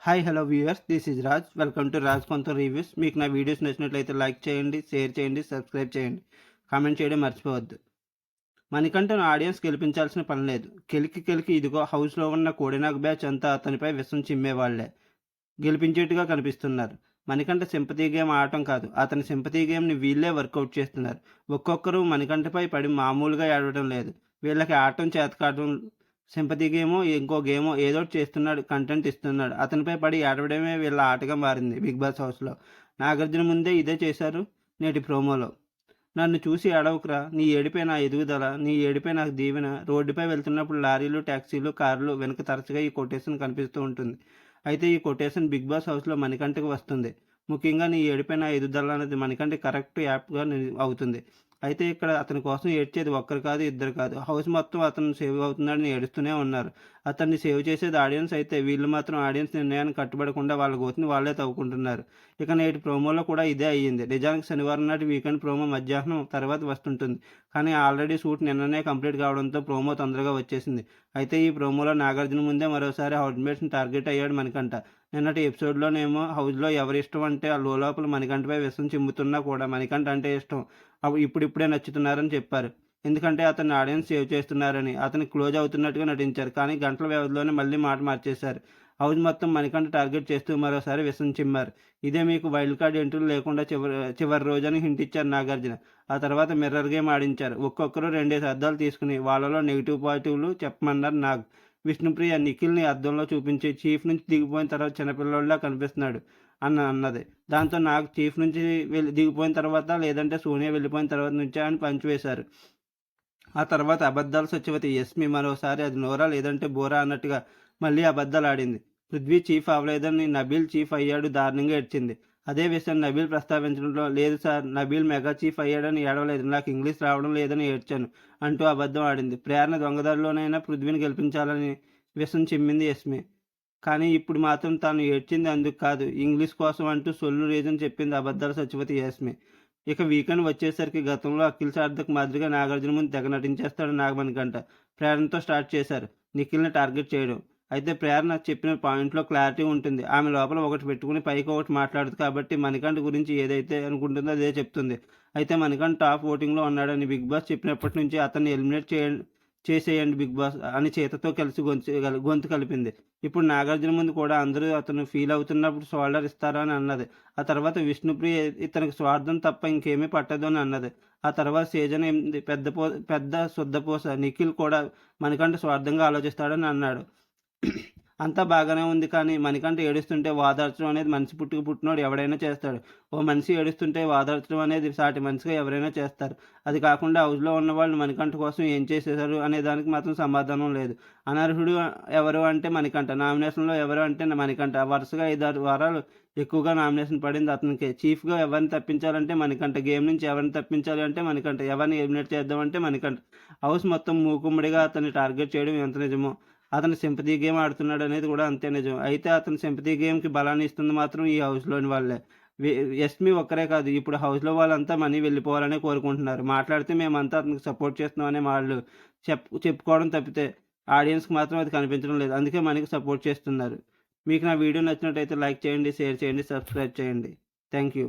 Hi hello viewers, this is Raj. Welcome to Raj కొంత reviews. మీకు నా వీడియోస్ నచ్చినట్లయితే లైక్ చేయండి, షేర్ చేయండి, సబ్స్క్రైబ్ చేయండి, కామెంట్ చేయడం మర్చిపోవద్దు. మణికంఠను ఆడియన్స్ గెలిపించాల్సిన పని లేదు. కెలికి ఇదిగో హౌస్లో ఉన్న కోడినాగ్ బ్యాచ్ అంతా అతనిపై విషం చిమ్మేవాళ్లే గెలిపించేట్టుగా కనిపిస్తున్నారు. మణికంఠ సింపతి గేమ్ ఆడటం కాదు, అతని సింపతి గేమ్ని వీళ్ళే వర్కౌట్ చేస్తున్నారు. ఒక్కొక్కరు మణికంఠపై పడి మామూలుగా ఏడవడం లేదు. వీళ్ళకి ఆడటం చేత కావడం, సింపతి గేమో ఇంకో గేమో ఏదో చేస్తున్నాడు, కంటెంట్ ఇస్తున్నాడు. అతనిపై పడి ఏడవడమే వీళ్ళ ఆటగా మారింది బిగ్ బాస్ హౌస్లో. నాగార్జున ముందే ఇదే చేశారు నేటి ప్రోమోలో. నన్ను చూసి ఏడవకురా, నీ ఏడిపై నా ఎదుగుదల, నీ ఏడిపై నాకు దీవెన. రోడ్డుపై వెళ్తున్నప్పుడు లారీలు, ట్యాక్సీలు, కార్లు వెనుక తరచుగా ఈ కొటేషన్ కనిపిస్తూ ఉంటుంది. అయితే ఈ కొటేషన్ బిగ్ బాస్ హౌస్లో మణికంఠకి వస్తుంది. ముఖ్యంగా నీ ఏడిపై నా ఎదుగుదల అనేది మణికంఠకి కరెక్ట్ యాప్గా అవుతుంది. అయితే ఇక్కడ అతని కోసం ఏడ్చేది ఒక్కరు కాదు, ఇద్దరు కాదు, హౌస్ మొత్తం అతను సేవ్ అవుతున్నాడని ఏడుస్తూనే ఉన్నారు. అతన్ని సేవ్ చేసేది ఆడియన్స్ అయితే వీళ్ళు మాత్రం ఆడియన్స్ నిర్ణయాన్ని కట్టుబడకుండా వాళ్ళ గోతిని వాళ్ళే తవ్వుకుంటున్నారు. ఇక నేటి ప్రోమోలో కూడా ఇదే అయ్యింది. నిజానికి శనివారం నాటి వీకెండ్ ప్రోమో మధ్యాహ్నం తర్వాత వస్తుంటుంది. కానీ ఆల్రెడీ షూట్ నిన్ననే కంప్లీట్ కావడంతో ప్రోమో తొందరగా వచ్చేసింది. అయితే ఈ ప్రోమోలో నాగార్జున ముందే మరోసారి హౌస్మేట్స్ని టార్గెట్ అయ్యాడు మణికంఠ. నిన్నటి ఎపిసోడ్లోనేమో హౌస్లో ఎవరి ఇష్టం అంటే ఆ లోపల మణికంఠపై విషం చిమ్ముతున్నా కూడా మణికంఠ అంటే ఇష్టం, ఇప్పుడిప్పుడే నచ్చుతున్నారని చెప్పారు. ఎందుకంటే అతన్ని ఆడియన్స్ సేవ్ చేస్తున్నారని, అతని క్లోజ్ అవుతున్నట్టుగా నటించారు. కానీ గంటల వ్యవధిలోనే మళ్ళీ మాట మార్చేశారు. హౌస్ మొత్తం మణికంఠ టార్గెట్ చేస్తూ మరోసారి విషం చిమ్మారు. ఇదే మీకు వైల్డ్ కార్డ్ ఎంట్రీలు లేకుండా చివరి రోజని హింట్ ఇచ్చారు నాగార్జున. ఆ తర్వాత మిర్రర్ గేమ్ ఆడించారు. ఒక్కొక్కరు 2 అద్దాలు తీసుకుని వాళ్ళలో నెగిటివ్ పాజిటివ్లు చెప్పమన్నారు నాగ్. విష్ణుప్రియ నిఖిల్ని అద్దంలో చూపించి చీఫ్ నుంచి దిగిపోయిన తర్వాత చిన్నపిల్లోళ్ళ కనిపిస్తున్నాడు అన్నది. దాంతో నాకు చీఫ్ నుంచి దిగిపోయిన తర్వాత, లేదంటే సోనియా వెళ్ళిపోయిన తర్వాత నుంచా అని పంచివేశారు. ఆ తర్వాత అబద్ధాల సత్యవతి యస్మి మరోసారి అది నోరా లేదంటే బోరా అన్నట్టుగా మళ్ళీ అబద్ధాలు ఆడింది. పృథ్వీ చీఫ్ అవ్వలేదని నబీల్ చీఫ్ అయ్యాడు దారుణంగా ఏడ్చింది. అదే విషయం నబీల్ ప్రస్తావించడంలో, లేదు సార్, నబీల్ మెగా చీఫ్ అయ్యాడని ఏడవలేదు, నాకు ఇంగ్లీష్ రావడం లేదని ఏడ్చాను అంటూ అబద్ధం ఆడింది. ప్రేరణ దొంగదారిలోనైనా పృథ్వీని గెలిపించాలని విషం చిమ్మింది యస్మి. కానీ ఇప్పుడు మాత్రం తాను ఏడ్చింది అందుకు కాదు, ఇంగ్లీష్ కోసం అంటూ సొల్లు రీజన్ చెప్పింది అబద్ధాల సత్యవతి యాస్మి. ఇక వీకెండ్ వచ్చేసరికి గతంలో అఖిల్ సార్థక్ మాదిరిగా నాగార్జున ముందు తెగ నటించేస్తాడు నాగమణికంఠ. ప్రేరణతో స్టార్ట్ చేశారు నిఖిల్ని టార్గెట్ చేయడం. అయితే ప్రేరణ చెప్పిన పాయింట్లో క్లారిటీ ఉంటుంది. ఆమె లోపల ఒకటి పెట్టుకుని పైకి ఒకటి మాట్లాడుతుంది కాబట్టి మణికంఠ గురించి ఏదైతే అనుకుంటుందో అదే చెప్తుంది. అయితే మణికంఠ టాప్ ఓటింగ్లో ఉన్నాడని బిగ్ బాస్ చెప్పినప్పటి నుంచి అతన్ని ఎలిమినేట్ చేసేయండి బిగ్ బాస్ అని చేతతో కలిసి గొంతు కలిపింది. ఇప్పుడు నాగార్జున ముందు కూడా అందరూ అతను ఫీల్ అవుతున్నప్పుడు షోల్డర్ ఇస్తారా అని అన్నది. ఆ తర్వాత విష్ణుప్రియ ఇతనికి స్వార్థం తప్ప ఇంకేమీ పట్టదు అని అన్నది. ఆ తర్వాత సీజన్ 8 పెద్ద శుద్ధపూస నిఖిల్ కూడా మణికంఠ స్వార్థంగా ఆలోచిస్తాడని అన్నాడు. అంతా బాగానే ఉంది, కానీ మణికంఠ ఏడుస్తుంటే వాదార్చడం అనేది మనిషి పుట్టినోడు ఎవడైనా చేస్తాడు. ఓ మనిషి ఏడుస్తుంటే వాదార్చడం అనేది సాటి మనిషిగా ఎవరైనా చేస్తారు. అది కాకుండా హౌస్లో ఉన్న వాళ్ళు మణికంఠ కోసం ఏం చేసేశారు అనే దానికి మాత్రం సమాధానం లేదు. అనర్హుడు ఎవరు అంటే మణికంఠ, నామినేషన్లో ఎవరు అంటే మణికంఠ. వరుసగా 5-6 వారాలు ఎక్కువగా నామినేషన్ పడింది అతనికి. చీఫ్గా ఎవరిని తప్పించాలంటే మణికంఠ, గేమ్ నుంచి ఎవరిని తప్పించాలి అంటే మణికంఠ, ఎవరిని ఎలిమినేట్ చేద్దామంటే మణికంఠ. హౌస్ మొత్తం మూకుమ్మడిగా అతన్ని టార్గెట్ చేయడం ఎంత నిజమో, అతను సింపతి గేమ్ ఆడుతున్నాడు అనేది కూడా అంతే నిజం. అయితే అతను సింపతి గేమ్కి బలాన్ని ఇస్తుంది మాత్రం ఈ హౌస్లోని వాళ్ళే. యస్మి ఒక్కరే కాదు, ఇప్పుడు హౌస్లో వాళ్ళంతా మనీ వెళ్ళిపోవాలనే కోరుకుంటున్నారు. మాట్లాడితే మేమంతా అతనికి సపోర్ట్ చేస్తున్నాం అనే వాళ్ళు చెప్పుకోవడం తప్పితే ఆడియన్స్కి మాత్రం అది కనిపించడం లేదు. అందుకే మనకి సపోర్ట్ చేస్తున్నారు. మీకు నా వీడియో నచ్చినట్టయితే లైక్ చేయండి, షేర్ చేయండి, సబ్స్క్రైబ్ చేయండి. Thank you.